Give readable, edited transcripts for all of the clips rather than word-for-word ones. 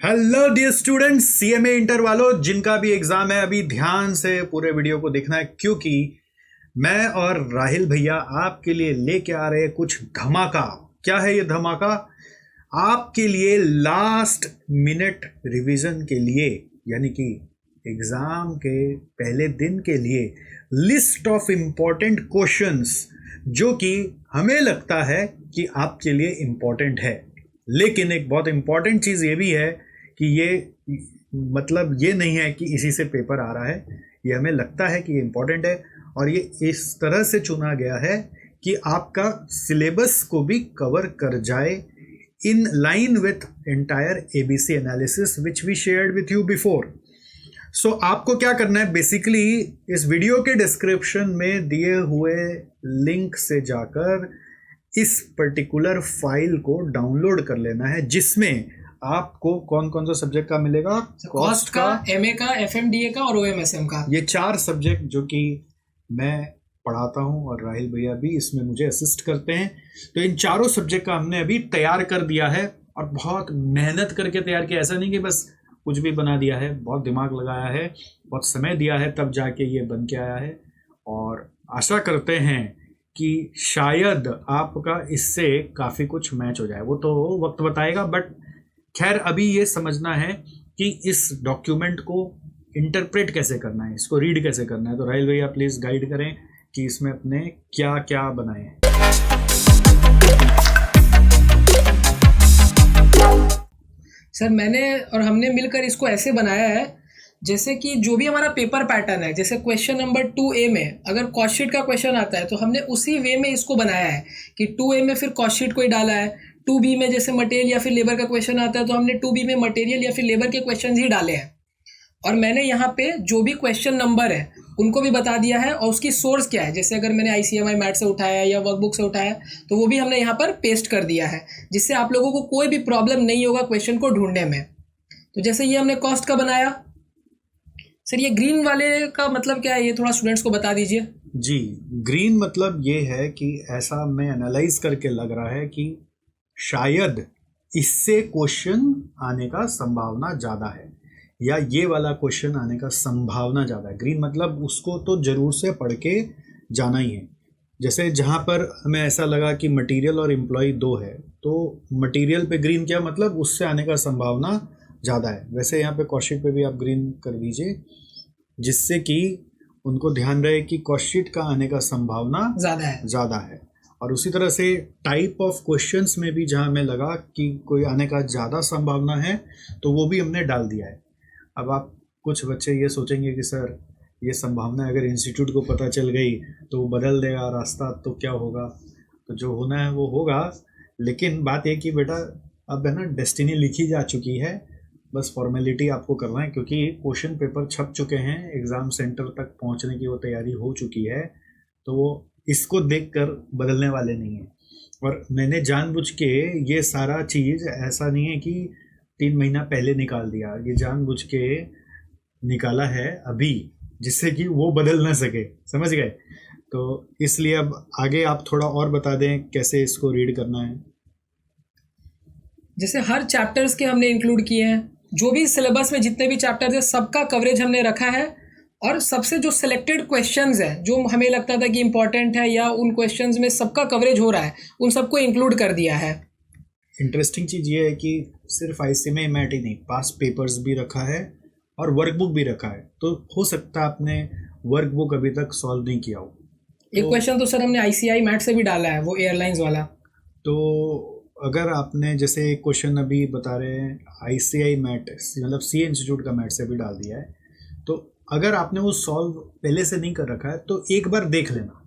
Hello dear students, CMA inter वालों, जिनका भी एग्जाम है अभी ध्यान से पूरे वीडियो को देखना है, क्योंकि मैं और राहिल भैया आपके लिए लेके आ रहे हैं कुछ धमाका। क्या है ये धमाका? आपके लिए लास्ट मिनट रिवीजन के लिए, यानी कि एग्जाम के पहले दिन के लिए लिस्ट ऑफ इंपॉर्टेंट क्वेश्चंस जो कि हमें लगता है कि आपके लिए इंपॉर्टेंट है। लेकिन एक बहुत इंपॉर्टेंट चीज़ ये भी है कि ये मतलब ये नहीं है कि इसी से पेपर आ रहा है, ये हमें लगता है कि ये इम्पॉर्टेंट है और ये इस तरह से चुना गया है कि आपका सिलेबस को भी कवर कर जाए in line with entire ABC analysis which we shared with you before. So आपको क्या करना है, बेसिकली इस वीडियो के डिस्क्रिप्शन में दिए हुए लिंक से जाकर इस पर्टिकुलर फाइल को डाउनलोड कर लेना है, जिसमें आपको कौन कौन सा सब्जेक्ट का मिलेगा, कॉस्ट का, एमए का, एफएमडीए का और ओएमएसएम का। ये 4 सब्जेक्ट जो कि मैं पढ़ाता हूँ और राहिल भैया भी इसमें मुझे असिस्ट करते हैं। तो इन चारों सब्जेक्ट का हमने अभी तैयार कर दिया है और बहुत मेहनत करके तैयार किया। ऐसा नहीं कि बस कुछ भी बना दिया है, बहुत दिमाग लगाया है, बहुत समय दिया है, तब जाके ये बन के आया है। और आशा करते हैं कि शायद आपका इससे काफ़ी कुछ मैच हो जाए, वो तो वक्त बताएगा। बट खैर, अभी ये समझना है कि इस डॉक्यूमेंट को इंटरप्रेट कैसे करना है, इसको रीड कैसे करना है। तो राहिल भैया प्लीज़ गाइड करें कि इसमें अपने क्या क्या बनाए हैं। सर, मैंने और हमने मिलकर इसको ऐसे बनाया है जैसे कि जो भी हमारा पेपर पैटर्न है, जैसे क्वेश्चन नंबर 2A में अगर कॉस्ट शीट का क्वेश्चन आता है तो हमने उसी वे में इसको बनाया है कि 2A में फिर कॉस्ट शीट को ही डाला है। 2B में जैसे मटेरियल या फिर लेबर का क्वेश्चन आता है तो हमने 2B में मटेरियल या फिर लेबर के क्वेश्चन ही डाले हैं। और मैंने यहाँ पे जो भी क्वेश्चन नंबर है उनको भी बता दिया है और उसकी सोर्स क्या है, जैसे अगर मैंने ICMI मैट से उठाया है या वर्कबुक से उठाया है तो वो भी हमने यहाँ पर पेस्ट कर दिया है, जिससे आप लोगों को कोई भी प्रॉब्लम नहीं होगा क्वेश्चन को ढूंढने में। तो जैसे ये हमने कॉस्ट का बनाया। सर, ये ग्रीन वाले का मतलब क्या है, ये थोड़ा स्टूडेंट्स को बता दीजिए। जी, ग्रीन मतलब ये है कि ऐसा मैं एनालाइज करके लग रहा है कि शायद इससे क्वेश्चन आने का संभावना ज़्यादा है या ये वाला क्वेश्चन आने का संभावना ज़्यादा है। ग्रीन मतलब उसको तो ज़रूर से पढ़ के जाना ही है। जैसे जहाँ पर हमें ऐसा लगा कि मटेरियल और एम्प्लॉय 2 है, तो मटेरियल पे ग्रीन क्या मतलब, उससे आने का संभावना ज़्यादा है। वैसे यहाँ पे कॉस्ट शीट पे भी आप ग्रीन कर दीजिए, जिससे कि उनको ध्यान रहे कि कॉस्ट शीट का आने का संभावना ज़्यादा है। और उसी तरह से टाइप ऑफ क्वेश्चंस में भी जहाँ हमें लगा कि कोई आने का ज़्यादा संभावना है तो वो भी हमने डाल दिया है। अब आप कुछ बच्चे ये सोचेंगे कि सर ये संभावना अगर इंस्टीट्यूट को पता चल गई तो वो बदल देगा रास्ता, तो क्या होगा? तो जो होना है वो होगा। लेकिन बात ये कि बेटा अब है ना, डेस्टिनी लिखी जा चुकी है, बस फॉर्मेलिटी आपको करना है, क्योंकि क्वेश्चन पेपर छप चुके हैं, एग्ज़ाम सेंटर तक पहुंचने की वो तैयारी हो चुकी है, तो वो इसको देखकर बदलने वाले नहीं हैं। और मैंने जानबूझ के ये सारा चीज़ ऐसा नहीं है कि 3 महीना पहले निकाल दिया, ये जानबूझ के निकाला है अभी, जिससे कि वो बदल ना सके, समझ गए? तो इसलिए अब आगे आप थोड़ा और बता दें कैसे इसको रीड करना है। जैसे हर चैप्टर्स के हमने इंक्लूड किए हैं, जो भी सिलेबस में जितने भी चैप्टर्स हैं सबका कवरेज हमने रखा है। और सबसे जो सिलेक्टेड क्वेश्चंस हैं जो हमें लगता था कि इंपॉर्टेंट है या उन क्वेश्चंस में सबका कवरेज हो रहा है, उन सबको इंक्लूड कर दिया है। इंटरेस्टिंग चीज़ ये है कि सिर्फ ICMI मैट ही नहीं, पास्ट पेपर्स भी रखा है और वर्कबुक भी रखा है। तो हो सकता है आपने वर्कबुक अभी तक सॉल्व नहीं किया हो। एक क्वेश्चन तो सर हमने ICI मैट से भी डाला है, वो एयरलाइंस वाला। तो अगर आपने जैसे एक क्वेश्चन अभी बता रहे हैं ICI मैट मतलब CA इंस्टीट्यूट का मैट से भी डाल दिया है, तो अगर आपने वो सॉल्व पहले से नहीं कर रखा है तो एक बार देख लेना,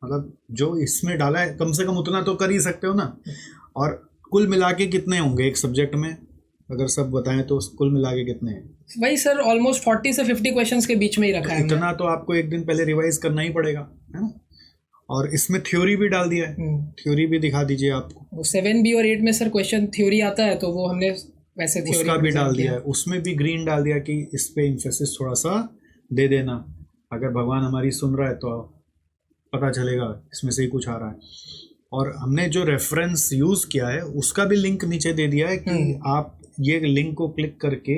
मतलब जो इसमें डाला है कम से कम उतना तो कर ही सकते हो ना। और कुल मिला के कितने होंगे एक सब्जेक्ट में, अगर सब बताएं तो कुल मिला के कितने हैं? वही सर ऑलमोस्ट 40 से 50 क्वेश्चंस के बीच में ही रखा है। इतना तो आपको एक दिन पहले रिवाइज करना ही पड़ेगा, है ना। और इसमें थ्योरी भी डाल दिया है, थ्योरी भी दिखा दीजिए आपको। 7B और 8 में सर क्वेश्चन थ्योरी आता है, तो वो हमने वैसे उसका भी डाल दिया है, उसमें भी ग्रीन डाल दिया कि इस पे इम्फेसिस थोड़ा सा दे देना, अगर भगवान हमारी सुन रहा है तो पता चलेगा इसमें से ही कुछ आ रहा है। और हमने जो रेफरेंस यूज़ किया है उसका भी लिंक नीचे दे दिया है कि आप ये लिंक को क्लिक करके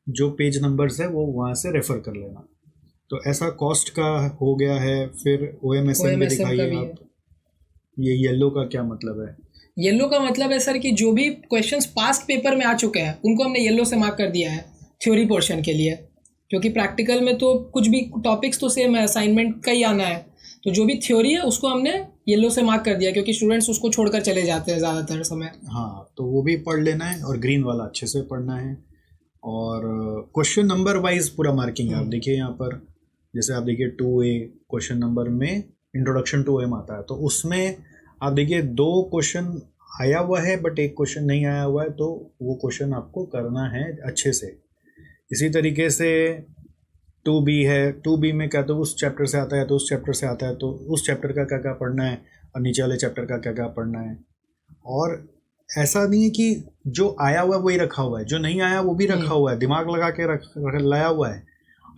जो पेज नंबर्स है वो वहाँ से रेफर कर लेना। तो ऐसा कॉस्ट का हो गया है। फिर OMSM में OMSM का दिखाइए भी आप। ये येलो का क्या मतलब है? येलो का मतलब है सर कि जो भी क्वेश्चंस पास्ट पेपर में आ चुके हैं उनको हमने येलो से मार्क कर दिया है थ्योरी पोर्शन के लिए, क्योंकि प्रैक्टिकल में तो कुछ भी टॉपिक्स तो सेम है, असाइनमेंट का ही आना है। तो जो भी थ्योरी है उसको हमने येलो से मार्क कर दिया, क्योंकि स्टूडेंट्स उसको छोड़कर चले जाते हैं ज़्यादातर समय। हाँ, तो वो भी पढ़ लेना है और ग्रीन वाला अच्छे से पढ़ना है। और क्वेश्चन नंबर वाइज पूरा मार्किंग है। आप देखिए यहाँ पर, जैसे आप देखिए 2A क्वेश्चन नंबर में इंट्रोडक्शन टू OM आता है, तो उसमें आप देखिए 2 क्वेश्चन आया हुआ है बट एक क्वेश्चन नहीं आया हुआ है, तो वो क्वेश्चन आपको करना है अच्छे से। इसी तरीके से 2B है, 2B में क्या तो उस चैप्टर से आता है तो उस चैप्टर से आता है, तो उस चैप्टर का क्या क्या पढ़ना है और नीचे वाले चैप्टर का क्या क्या पढ़ना है। और ऐसा नहीं है कि जो आया हुआ है वही रखा हुआ है, जो नहीं आया वो भी रखा हुआ है, दिमाग लगा के लाया हुआ है।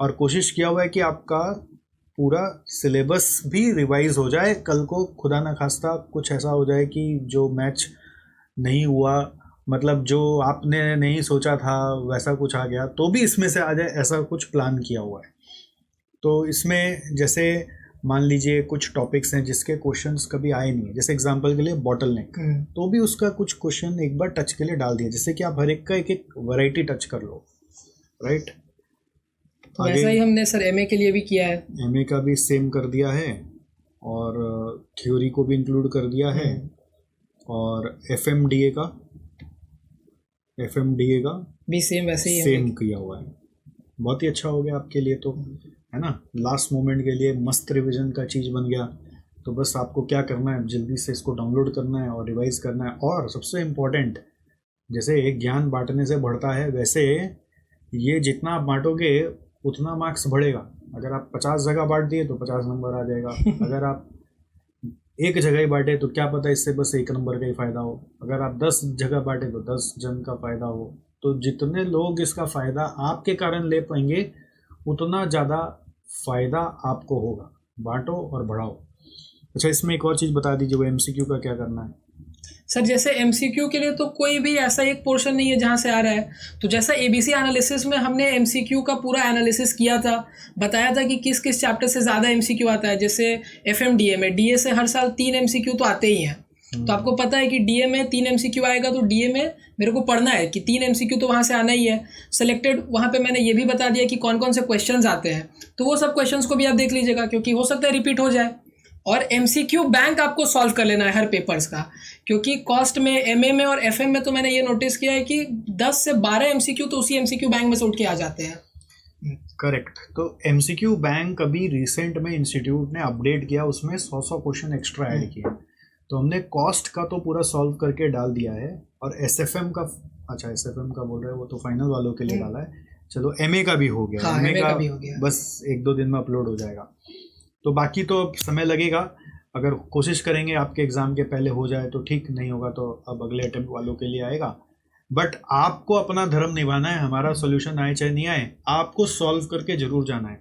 और कोशिश किया हुआ है कि आपका पूरा सिलेबस भी रिवाइज हो जाए। कल को खुदा ना खास्ता कुछ ऐसा हो जाए कि जो मैच नहीं हुआ, मतलब जो आपने नहीं सोचा था वैसा कुछ आ गया, तो भी इसमें से आ जाए, ऐसा कुछ प्लान किया हुआ है। तो इसमें जैसे मान लीजिए कुछ टॉपिक्स हैं जिसके क्वेश्चंस कभी आए नहीं, जैसे एग्जांपल के लिए बॉटल नेक, तो भी उसका कुछ क्वेश्चन एक बार टच के लिए डाल दिया, जिससे कि आप हर एक का एक एक वैरायटी टच कर लो, राइट। तो ऐसा ही हमने सर MA के लिए भी किया है। MA का भी सेम कर दिया है और थ्योरी को भी इंक्लूड कर दिया है। और FMDA का भी सेम वैसे ही सेम किया हुआ है। बहुत ही अच्छा हो गया आपके लिए, तो है ना, लास्ट मोमेंट के लिए मस्त रिवीजन का चीज़ बन गया। तो बस आपको क्या करना है, जल्दी से इसको डाउनलोड करना है और रिवाइज करना है। और सबसे इम्पोर्टेंट, जैसे एक ज्ञान बांटने से बढ़ता है, वैसे ये जितना आप बांटोगे उतना मार्क्स बढ़ेगा। अगर आप 50 जगह बांट दिए तो 50 नंबर आ जाएगा। अगर आप एक जगह ही बांटे तो क्या पता इससे बस 1 नंबर का ही फ़ायदा हो। अगर आप 10 जगह बांटे तो 10 जन का फ़ायदा हो। तो जितने लोग इसका फ़ायदा आपके कारण ले पाएंगे उतना ज़्यादा फ़ायदा आपको होगा। बांटो और बढ़ाओ। अच्छा, इसमें एक और चीज़ बता दीजिए, वो MCQ का क्या करना है? सर जैसे MCQ के लिए तो कोई भी ऐसा एक पोर्शन नहीं है जहाँ से आ रहा है। तो जैसा ABC एनालिसिस में हमने MCQ का पूरा एनालिसिस किया था, बताया था कि किस किस चैप्टर से ज़्यादा MCQ आता है। जैसे FMDA में DA से हर साल 3 MCQ तो आते ही हैं। तो आपको पता है कि DA में 3 MCQ आएगा, तो DA में मेरे को पढ़ना है कि 3 MCQ तो वहाँ से आना ही है। सेलेक्टेड वहाँ पे मैंने ये भी बता दिया कि कौन कौन से क्वेश्चंस आते हैं, तो वो सब क्वेश्चंस को भी आप देख लीजिएगा, क्योंकि हो सकता है रिपीट हो जाए। और MCQ बैंक आपको सॉल्व कर लेना है हर पेपर्स का, क्योंकि कॉस्ट में MA में और FM में तो मैंने ये नोटिस किया है कि 10 से 12 MCQ तो उसी MCQ बैंक में से उठ के आ जाते हैं। करेक्ट। तो MCQ बैंक अभी रिसेंट में इंस्टीट्यूट ने अपडेट किया, उसमें 100 क्वेश्चन एक्स्ट्रा ऐड किए। तो हमने कॉस्ट का तो पूरा सॉल्व करके डाल दिया है। और SFM का, अच्छा SFM का बोल रहे हैं, वो तो फाइनल वालों के लिए डाला है। चलो MA का भी हो गया। हाँ, MA का भी हो गया, बस 1-2 दिन में अपलोड हो जाएगा। तो बाकी तो समय लगेगा। अगर कोशिश करेंगे आपके एग्ज़ाम के पहले हो जाए तो ठीक, नहीं होगा तो अब अगले अटेम्प्ट वालों के लिए आएगा। बट आपको अपना धर्म निभाना है। हमारा सॉल्यूशन आए चाहे नहीं आए, आपको सॉल्व करके ज़रूर जाना है।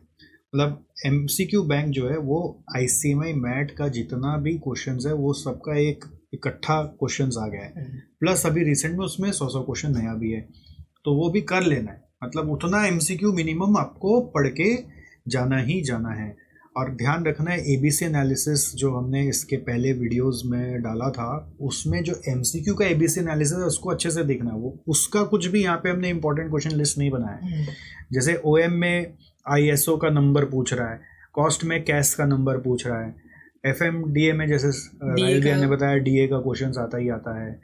मतलब MCQ बैंक जो है वो ICMI मैट का जितना भी क्वेश्चंस है वो सबका एक इकट्ठा क्वेश्चंस आ गया है। प्लस अभी रिसेंट में उसमें 100 क्वेश्चन नया भी है, तो वो भी कर लेना है। मतलब उतना MCQ मिनिमम आपको पढ़ के जाना ही जाना है। और ध्यान रखना है, ABC एनालिसिस जो हमने इसके पहले वीडियोस में डाला था, उसमें जो MCQ का ABC एनालिसिस है उसको अच्छे से देखना है। वो उसका कुछ भी यहाँ पे हमने इंपॉर्टेंट क्वेश्चन लिस्ट नहीं बनाया है। जैसे OM में ISO का नंबर पूछ रहा है, कॉस्ट में कैश का नंबर पूछ रहा है, FMDA में जैसे राहुल भैया ने बताया DA का क्वेश्चन आता ही आता है।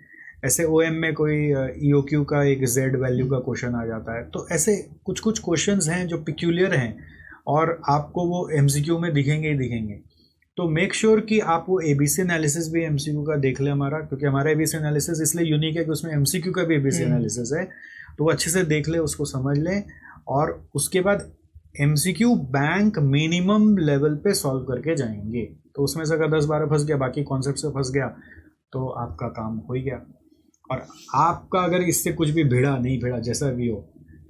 ऐसे OM में कोई EOQ का एक Z वैल्यू का क्वेश्चन आ जाता है। तो ऐसे कुछ कुछ क्वेश्चंस हैं जो पिक्यूलियर हैं और आपको वो MCQ में दिखेंगे ही दिखेंगे। तो मेक श्योर कि आप वो ABC एनालिसिस भी MCQ का देख लें हमारा, क्योंकि हमारा ABC एनालिसिस इसलिए यूनिक है कि उसमें MCQ का भी ABC एनालिसिस है। तो वो अच्छे से देख ले, उसको समझ लें। और उसके बाद MCQ बैंक मिनिमम लेवल पे सॉल्व करके जाएंगे। तो उसमें से अगर 10-12 फंस गया, बाकी कॉन्सेप्ट से फंस गया, तो आपका काम हो ही गया। और आपका अगर इससे कुछ भी भिड़ा नहीं भिड़ा, जैसा भी हो,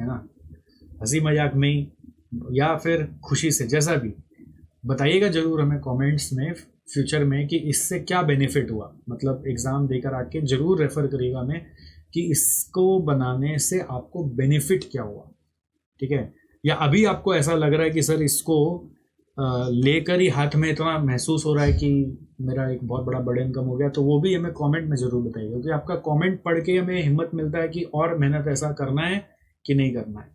है ना, हंसी मजाक में ही या फिर खुशी से, जैसा भी, बताइएगा ज़रूर हमें कमेंट्स में फ्यूचर में कि इससे क्या बेनिफिट हुआ। मतलब एग्ज़ाम देकर आके ज़रूर रेफ़र करिएगा हमें कि इसको बनाने से आपको बेनिफिट क्या हुआ, ठीक है। या अभी आपको ऐसा लग रहा है कि सर इसको लेकर ही हाथ में इतना महसूस हो रहा है कि मेरा एक बहुत बड़ा बर्डन कम हो गया, तो वो भी हमें कमेंट में ज़रूर बताइए, क्योंकि आपका कमेंट पढ़ के हमें हिम्मत मिलता है कि और मेहनत ऐसा करना है कि नहीं करना है।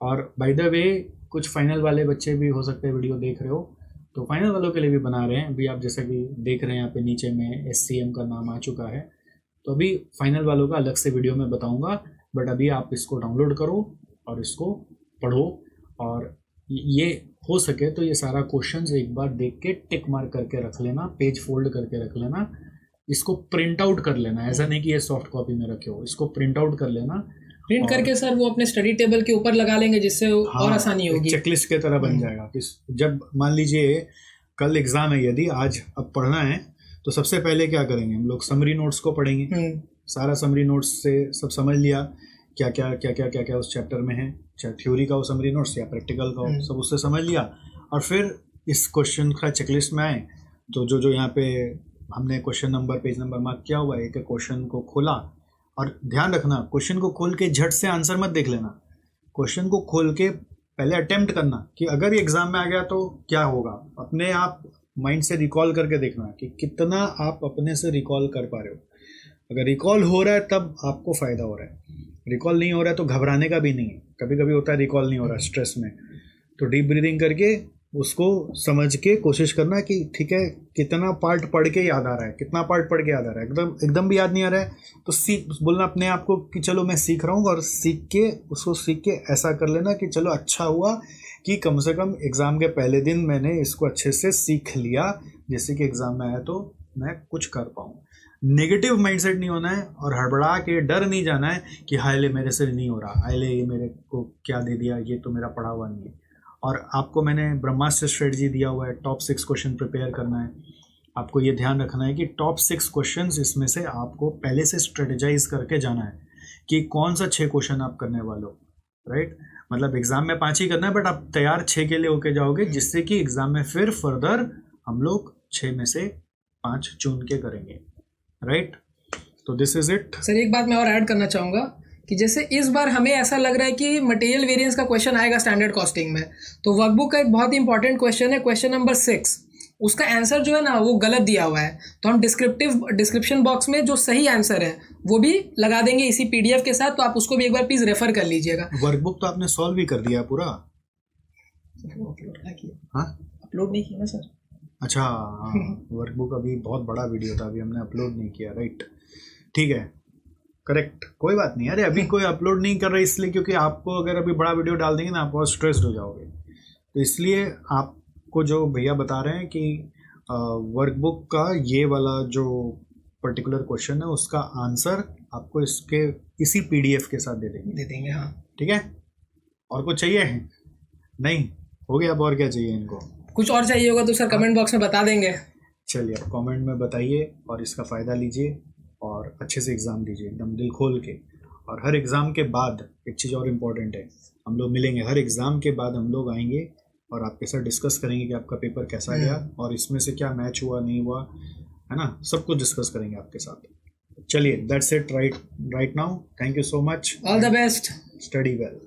और बाय द वे कुछ फाइनल वाले बच्चे भी हो सकते हैं वीडियो देख रहे हो, तो फाइनल वालों के लिए भी बना रहे हैं। अभी आप जैसा कि देख रहे हैं यहाँ पे नीचे में SCM का नाम आ चुका है, तो अभी फाइनल वालों का अलग से वीडियो में बताऊंगा। बट अभी आप इसको डाउनलोड करो और इसको पढ़ो, और ये हो सके तो ये सारा क्वेश्चंस एक बार देख के टिक मार करके रख लेना, पेज फोल्ड करके रख लेना, इसको प्रिंट आउट कर लेना। ऐसा नहीं कि ये सॉफ्ट कॉपी में रखे हो, इसको प्रिंट आउट कर लेना। प्रिंट करके सर वो अपने स्टडी टेबल के ऊपर लगा लेंगे, जिससे हाँ, और आसानी होगी, चेकलिस्ट के तरह बन जाएगा कि जब मान लीजिए कल एग्जाम है, यदि आज अब पढ़ना है तो सबसे पहले क्या करेंगे हम लोग, समरी नोट्स को पढ़ेंगे। सारा समरी नोट्स से सब समझ लिया क्या क्या क्या क्या क्या क्या उस चैप्टर में है, चाहे थ्योरी का हो समरी नोट्स या प्रैक्टिकल का हो, सब उससे समझ लिया। और फिर इस क्वेश्चन का चेकलिस्ट में आए तो जो जो यहाँ पे हमने question number page number mark किया हुआ है, एक क्वेश्चन को खोला। और ध्यान रखना, क्वेश्चन को खोल के झट से आंसर मत देख लेना, क्वेश्चन को खोल के पहले अटेम्प्ट करना कि अगर ये एग्जाम में आ गया तो क्या होगा। अपने आप माइंड से रिकॉल करके देखना कि कितना आप अपने से रिकॉल कर पा रहे हो। अगर रिकॉल हो रहा है तब आपको फ़ायदा हो रहा है, रिकॉल नहीं हो रहा है तो घबराने का भी नहीं है। कभी कभी होता है रिकॉल नहीं हो रहा स्ट्रेस में, तो डीप ब्रीदिंग करके उसको समझ के कोशिश करना कि ठीक है कितना पार्ट पढ़ के याद आ रहा है, कितना पार्ट पढ़ के याद आ रहा है। एकदम भी याद नहीं आ रहा है तो सीख बोलना अपने आप को कि चलो मैं सीख रहा हूँ, और सीख के ऐसा कर लेना कि चलो अच्छा हुआ कि कम से कम एग्ज़ाम के पहले दिन मैंने इसको अच्छे से सीख लिया, जिससे कि एग्ज़ाम में आया तो मैं कुछ कर पाऊँ। नेगेटिव माइंडसेट नहीं होना है और हड़बड़ा के डर नहीं जाना है कि हाय ले मेरे से नहीं हो रहा, हाय ले ये मेरे को क्या दे दिया, ये तो मेरा पढ़ा हुआ नहीं है। और आपको मैंने ब्रह्मास्त्र स्ट्रेटजी दिया हुआ है, टॉप 6 क्वेश्चन प्रिपेयर करना है। आपको ये ध्यान रखना है कि टॉप 6 क्वेश्चंस, इसमें से आपको पहले से स्ट्रेटेजाइज करके जाना है कि कौन सा 6 क्वेश्चन आप करने वाले हो, राइट। मतलब एग्जाम में 5 ही करना है, बट आप तैयार 6 के लिए होके जाओगे, जिससे कि एग्जाम में फिर फर्दर हम लोग 6 में से 5 चुन के करेंगे, राइट। तो दिस इज इट। सर एक बात मैं और ऐड करना चाहूँगा कि जैसे इस बार हमें ऐसा लग रहा है कि मटेरियल वेरिएंस का क्वेश्चन आएगा स्टैंडर्ड कॉस्टिंग में, तो वर्कबुक का एक बहुत ही इंपॉर्टेंट क्वेश्चन है, क्वेश्चन नंबर 6, उसका आंसर जो है ना वो गलत दिया हुआ है। तो हम डिस्क्रिप्शन बॉक्स में जो सही आंसर है वो भी लगा देंगे इसी PDF के साथ, तो आप उसको भी एक बार प्लीज रेफर कर लीजिएगा। वर्कबुक तो आपने सॉल्व भी कर दिया पूरा? अपलोड नहीं किया ना सर? अच्छा हाँ, वर्कबुक अभी बहुत बड़ा वीडियो था, अभी हमने अपलोड नहीं किया, राइट। ठीक है, करेक्ट, कोई बात नहीं। अरे अभी कोई अपलोड नहीं कर रहा इसलिए क्योंकि आपको अगर अभी बड़ा वीडियो डाल देंगे ना आप बहुत स्ट्रेस्ड हो जाओगे, तो इसलिए आपको जो भैया बता रहे हैं कि वर्कबुक का ये वाला जो पर्टिकुलर क्वेश्चन है उसका आंसर आपको इसके इसी PDF के साथ दे देंगे। हाँ ठीक है, और कुछ चाहिए? नहीं हो गया, अब और क्या चाहिए इनको? कुछ और चाहिए होगा तो सर कमेंट बॉक्स में बता देंगे। चलिए आप कमेंट में बताइए और इसका फ़ायदा लीजिए और अच्छे से एग्ज़ाम दीजिए एकदम दिल खोल के। और हर एग्ज़ाम के बाद एक चीज़ और इम्पॉर्टेंट है, हम लोग मिलेंगे हर एग्ज़ाम के बाद, हम लोग आएंगे और आपके साथ डिस्कस करेंगे कि आपका पेपर कैसा गया और इसमें से क्या मैच हुआ नहीं हुआ, है ना, सब कुछ डिस्कस करेंगे आपके साथ। चलिए that's it right now, thank you so much, all the best, study well.